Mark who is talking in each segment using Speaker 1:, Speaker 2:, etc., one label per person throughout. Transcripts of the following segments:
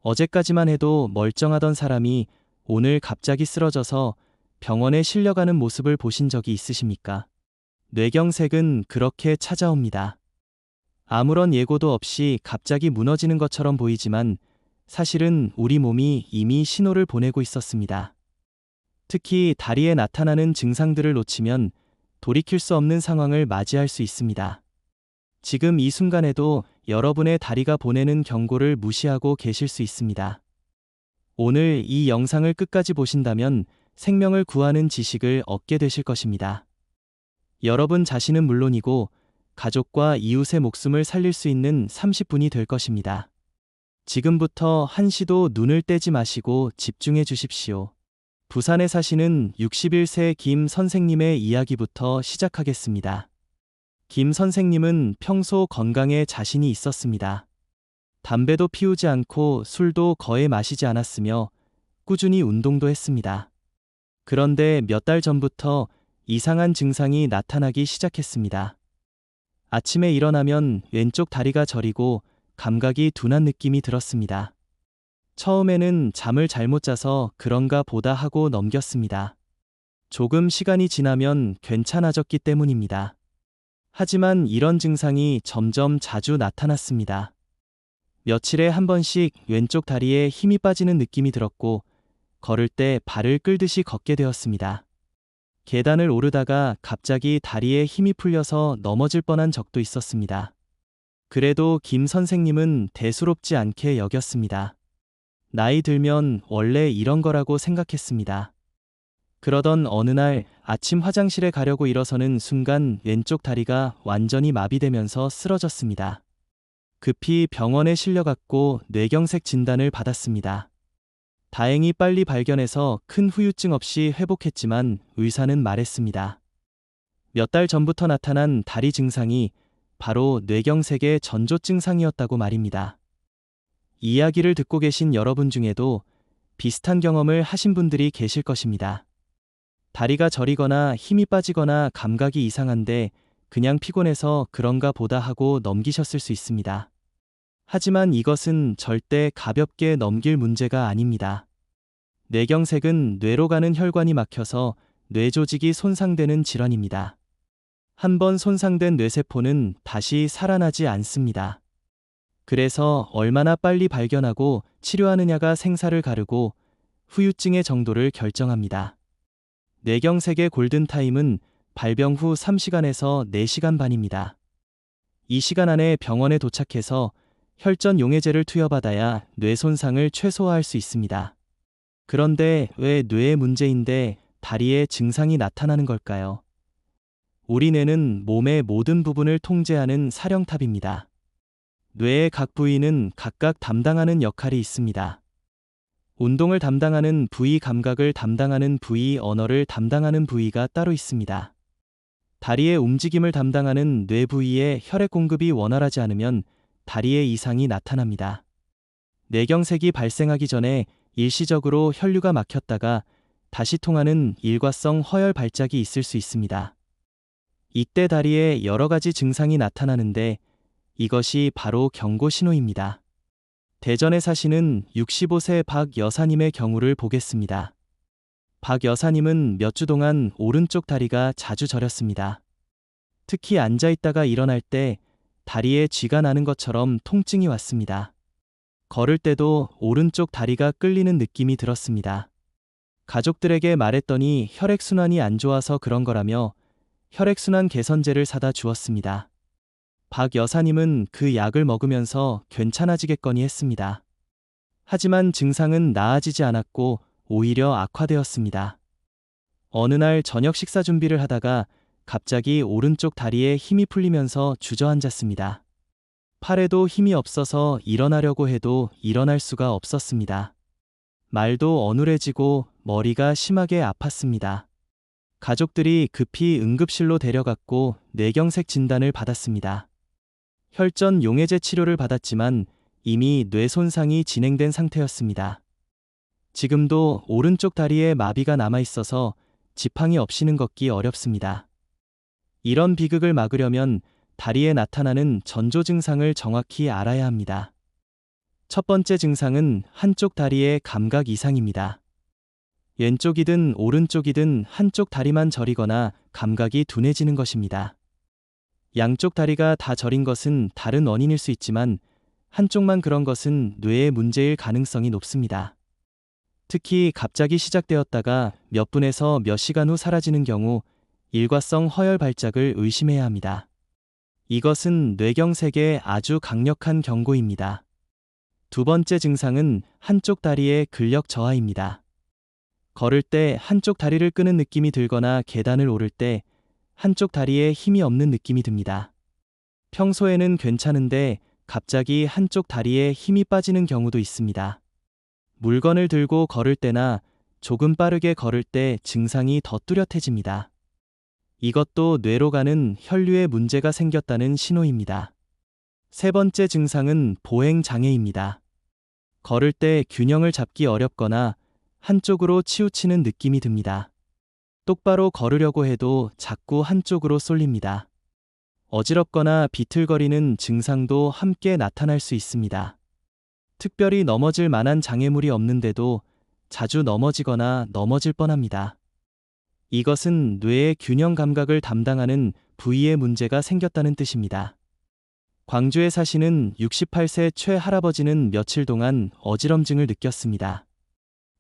Speaker 1: 어제까지만 해도 멀쩡하던 사람이 오늘 갑자기 쓰러져서 병원에 실려가는 모습을 보신 적이 있으십니까? 뇌경색은 그렇게 찾아옵니다. 아무런 예고도 없이 갑자기 무너지는 것처럼 보이지만 사실은 우리 몸이 이미 신호를 보내고 있었습니다. 특히 다리에 나타나는 증상들을 놓치면 돌이킬 수 없는 상황을 맞이할 수 있습니다. 지금 이 순간에도 여러분의 다리가 보내는 경고를 무시하고 계실 수 있습니다. 오늘 이 영상을 끝까지 보신다면 생명을 구하는 지식을 얻게 되실 것입니다. 여러분 자신은 물론이고 가족과 이웃의 목숨을 살릴 수 있는 30분이 될 것입니다. 지금부터 한시도 눈을 떼지 마시고 집중해 주십시오. 부산에 사시는 61세 김 선생님의 이야기부터 시작하겠습니다. 김 선생님은 평소 건강에 자신이 있었습니다. 담배도 피우지 않고 술도 거의 마시지 않았으며 꾸준히 운동도 했습니다. 그런데 몇 달 전부터 이상한 증상이 나타나기 시작했습니다. 아침에 일어나면 왼쪽 다리가 저리고 감각이 둔한 느낌이 들었습니다. 처음에는 잠을 잘못 자서 그런가 보다 하고 넘겼습니다. 조금 시간이 지나면 괜찮아졌기 때문입니다. 하지만 이런 증상이 점점 자주 나타났습니다. 며칠에 한 번씩 왼쪽 다리에 힘이 빠지는 느낌이 들었고 걸을 때 발을 끌듯이 걷게 되었습니다. 계단을 오르다가 갑자기 다리에 힘이 풀려서 넘어질 뻔한 적도 있었습니다. 그래도 김 선생님은 대수롭지 않게 여겼습니다. 나이 들면 원래 이런 거라고 생각했습니다. 그러던 어느 날 아침 화장실에 가려고 일어서는 순간 왼쪽 다리가 완전히 마비되면서 쓰러졌습니다. 급히 병원에 실려갔고 뇌경색 진단을 받았습니다. 다행히 빨리 발견해서 큰 후유증 없이 회복했지만 의사는 말했습니다. 몇 달 전부터 나타난 다리 증상이 바로 뇌경색의 전조 증상이었다고 말입니다. 이야기를 듣고 계신 여러분 중에도 비슷한 경험을 하신 분들이 계실 것입니다. 다리가 저리거나 힘이 빠지거나 감각이 이상한데 그냥 피곤해서 그런가 보다 하고 넘기셨을 수 있습니다. 하지만 이것은 절대 가볍게 넘길 문제가 아닙니다. 뇌경색은 뇌로 가는 혈관이 막혀서 뇌 조직이 손상되는 질환입니다. 한번 손상된 뇌세포는 다시 살아나지 않습니다. 그래서 얼마나 빨리 발견하고 치료하느냐가 생사를 가르고 후유증의 정도를 결정합니다. 뇌경색의 골든타임은 발병 후 3시간에서 4시간 반입니다. 이 시간 안에 병원에 도착해서 혈전 용해제를 투여받아야 뇌 손상을 최소화할 수 있습니다. 그런데 왜 뇌의 문제인데 다리에 증상이 나타나는 걸까요? 우리 뇌는 몸의 모든 부분을 통제하는 사령탑입니다. 뇌의 각 부위는 각각 담당하는 역할이 있습니다. 운동을 담당하는 부위, 감각을 담당하는 부위, 언어를 담당하는 부위가 따로 있습니다. 다리의 움직임을 담당하는 뇌 부위에 혈액 공급이 원활하지 않으면 다리에 이상이 나타납니다. 뇌경색이 발생하기 전에 일시적으로 혈류가 막혔다가 다시 통하는 일과성 허혈 발작이 있을 수 있습니다. 이때 다리에 여러 가지 증상이 나타나는데 이것이 바로 경고 신호입니다. 대전에 사시는 65세 박 여사님의 경우를 보겠습니다. 박 여사님은 몇 주 동안 오른쪽 다리가 자주 저렸습니다. 특히 앉아있다가 일어날 때 다리에 쥐가 나는 것처럼 통증이 왔습니다. 걸을 때도 오른쪽 다리가 끌리는 느낌이 들었습니다. 가족들에게 말했더니 혈액순환이 안 좋아서 그런 거라며 혈액순환 개선제를 사다 주었습니다. 박 여사님은 그 약을 먹으면서 괜찮아지겠거니 했습니다. 하지만 증상은 나아지지 않았고 오히려 악화되었습니다. 어느 날 저녁 식사 준비를 하다가 갑자기 오른쪽 다리에 힘이 풀리면서 주저앉았습니다. 팔에도 힘이 없어서 일어나려고 해도 일어날 수가 없었습니다. 말도 어눌해지고 머리가 심하게 아팠습니다. 가족들이 급히 응급실로 데려갔고 뇌경색 진단을 받았습니다. 혈전 용해제 치료를 받았지만 이미 뇌 손상이 진행된 상태였습니다. 지금도 오른쪽 다리에 마비가 남아있어서 지팡이 없이는 걷기 어렵습니다. 이런 비극을 막으려면 다리에 나타나는 전조 증상을 정확히 알아야 합니다. 첫 번째 증상은 한쪽 다리의 감각 이상입니다. 왼쪽이든 오른쪽이든 한쪽 다리만 저리거나 감각이 둔해지는 것입니다. 양쪽 다리가 다 저린 것은 다른 원인일 수 있지만 한쪽만 그런 것은 뇌의 문제일 가능성이 높습니다. 특히 갑자기 시작되었다가 몇 분에서 몇 시간 후 사라지는 경우 일과성 허혈 발작을 의심해야 합니다. 이것은 뇌경색의 아주 강력한 경고입니다. 두 번째 증상은 한쪽 다리의 근력 저하입니다. 걸을 때 한쪽 다리를 끄는 느낌이 들거나 계단을 오를 때 한쪽 다리에 힘이 없는 느낌이 듭니다. 평소에는 괜찮은데 갑자기 한쪽 다리에 힘이 빠지는 경우도 있습니다. 물건을 들고 걸을 때나 조금 빠르게 걸을 때 증상이 더 뚜렷해집니다. 이것도 뇌로 가는 혈류에 문제가 생겼다는 신호입니다. 세 번째 증상은 보행 장애입니다. 걸을 때 균형을 잡기 어렵거나 한쪽으로 치우치는 느낌이 듭니다. 똑바로 걸으려고 해도 자꾸 한쪽으로 쏠립니다. 어지럽거나 비틀거리는 증상도 함께 나타날 수 있습니다. 특별히 넘어질 만한 장애물이 없는데도 자주 넘어지거나 넘어질 뻔합니다. 이것은 뇌의 균형 감각을 담당하는 부위에 문제가 생겼다는 뜻입니다. 광주에 사시는 68세 최 할아버지는 며칠 동안 어지럼증을 느꼈습니다.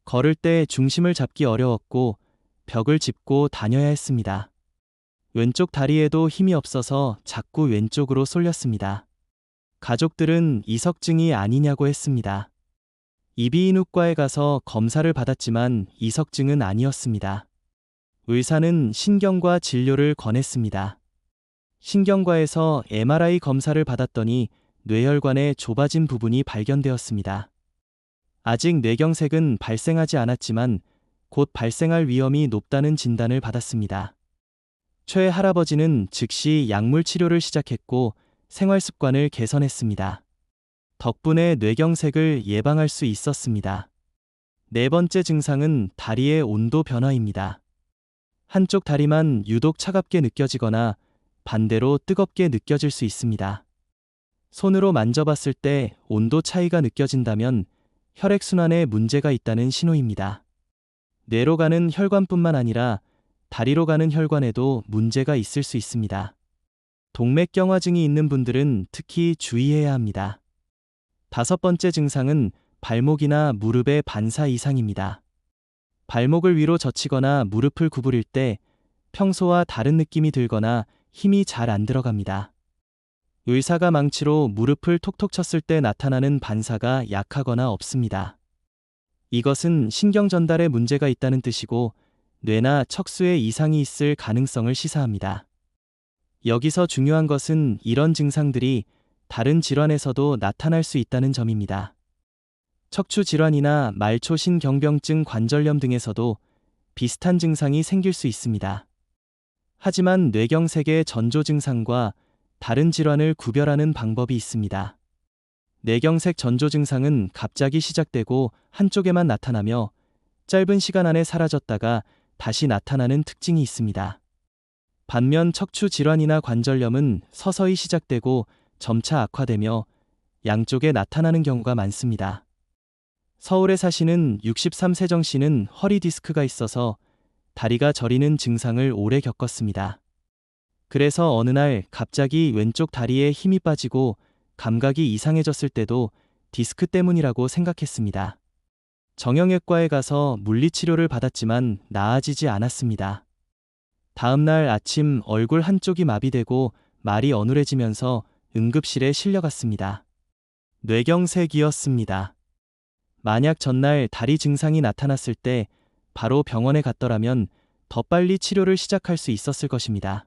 Speaker 1: 걸을 때 중심을 잡기 어려웠고 벽을 짚고 다녀야 했습니다. 왼쪽 다리에도 힘이 없어서 자꾸 왼쪽으로 쏠렸습니다. 가족들은 이석증이 아니냐고 했습니다. 이비인후과에 가서 검사를 받았지만 이석증은 아니었습니다. 의사는 신경과 진료를 권했습니다. 신경과에서 MRI 검사를 받았더니 뇌혈관에 좁아진 부분이 발견되었습니다. 아직 뇌경색은 발생하지 않았지만 곧 발생할 위험이 높다는 진단을 받았습니다. 최 할아버지는 즉시 약물 치료를 시작했고 생활 습관을 개선했습니다. 덕분에 뇌경색을 예방할 수 있었습니다. 네 번째 증상은 다리의 온도 변화입니다. 한쪽 다리만 유독 차갑게 느껴지거나 반대로 뜨겁게 느껴질 수 있습니다. 손으로 만져봤을 때 온도 차이가 느껴진다면 혈액순환에 문제가 있다는 신호입니다. 뇌로 가는 혈관뿐만 아니라 다리로 가는 혈관에도 문제가 있을 수 있습니다. 동맥경화증이 있는 분들은 특히 주의해야 합니다. 다섯 번째 증상은 발목이나 무릎의 반사 이상입니다. 발목을 위로 젖히거나 무릎을 구부릴 때 평소와 다른 느낌이 들거나 힘이 잘 안 들어갑니다. 의사가 망치로 무릎을 톡톡 쳤을 때 나타나는 반사가 약하거나 없습니다. 이것은 신경 전달에 문제가 있다는 뜻이고 뇌나 척수에 이상이 있을 가능성을 시사합니다. 여기서 중요한 것은 이런 증상들이 다른 질환에서도 나타날 수 있다는 점입니다. 척추 질환이나 말초신경병증 관절염 등에서도 비슷한 증상이 생길 수 있습니다. 하지만 뇌경색의 전조 증상과 다른 질환을 구별하는 방법이 있습니다. 뇌경색 전조 증상은 갑자기 시작되고 한쪽에만 나타나며 짧은 시간 안에 사라졌다가 다시 나타나는 특징이 있습니다. 반면 척추 질환이나 관절염은 서서히 시작되고 점차 악화되며 양쪽에 나타나는 경우가 많습니다. 서울에 사시는 63세 정 씨는 허리 디스크가 있어서 다리가 저리는 증상을 오래 겪었습니다. 그래서 어느 날 갑자기 왼쪽 다리에 힘이 빠지고 감각이 이상해졌을 때도 디스크 때문이라고 생각했습니다. 정형외과에 가서 물리치료를 받았지만 나아지지 않았습니다. 다음 날 아침 얼굴 한쪽이 마비되고 말이 어눌해지면서 응급실에 실려갔습니다. 뇌경색이었습니다. 만약 전날 다리 증상이 나타났을 때 바로 병원에 갔더라면 더 빨리 치료를 시작할 수 있었을 것입니다.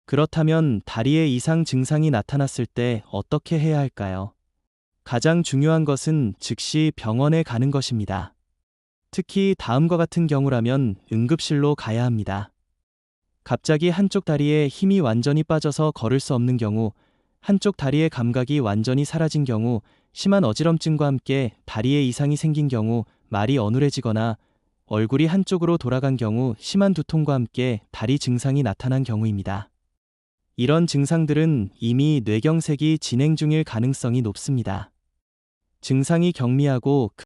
Speaker 1: 그렇다면 다리에 이상 증상이 나타났을 때 어떻게 해야 할까요? 가장 중요한 것은 즉시 병원에 가는 것입니다. 특히 다음과 같은 경우라면 응급실로 가야 합니다. 갑자기 한쪽 다리에 힘이 완전히 빠져서 걸을 수 없는 경우, 한쪽 다리의 감각이 완전히 사라진 경우, 심한 어지럼증과 함께 다리에 이상이 생긴 경우, 말이 어눌해지거나 얼굴이 한쪽으로 돌아간 경우, 심한 두통과 함께 다리 증상이 나타난 경우입니다. 이런 증상들은 이미 뇌경색이 진행 중일 가능성이 높습니다. 증상이 경미하고